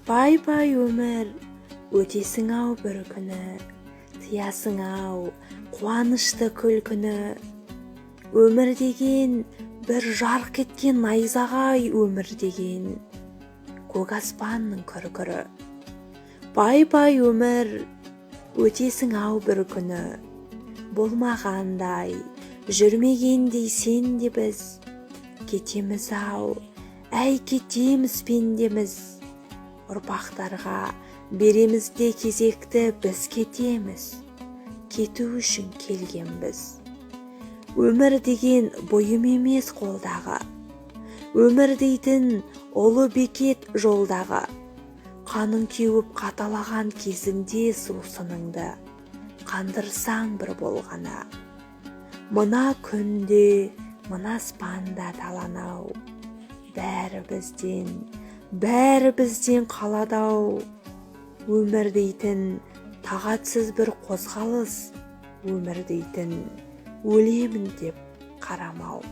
Бай-бай өмір, өтесің-ау бір күні, тыясың-ау қуанышты күлкіні. Өмір деген бір жарқ еткен найзағай, өмір деген көк аспанның күркірі. Бай-бай өмір, өтесің-ау бір күні, болмағандай, жүрмегендей сен де біз. Кетеміз-ау, әй кетеміз пендеміз, ұрпақтарға береміз де кезекті біз кетеміз, кету үшін келгенбіз. Өмір деген бұйым емес қолдағы, өмір дейтін ұлы бекет жолдағы. Қаның кеуіп қаталаған кезіңде сусыныңды қандырсаң бір болғана. Мына күнде, мына аспанда таланау, бәрі бізден қалады-ау. Өмір дейтін тағатсыз бір қозғалыс, өмір дейтін өлемін деп қарамау.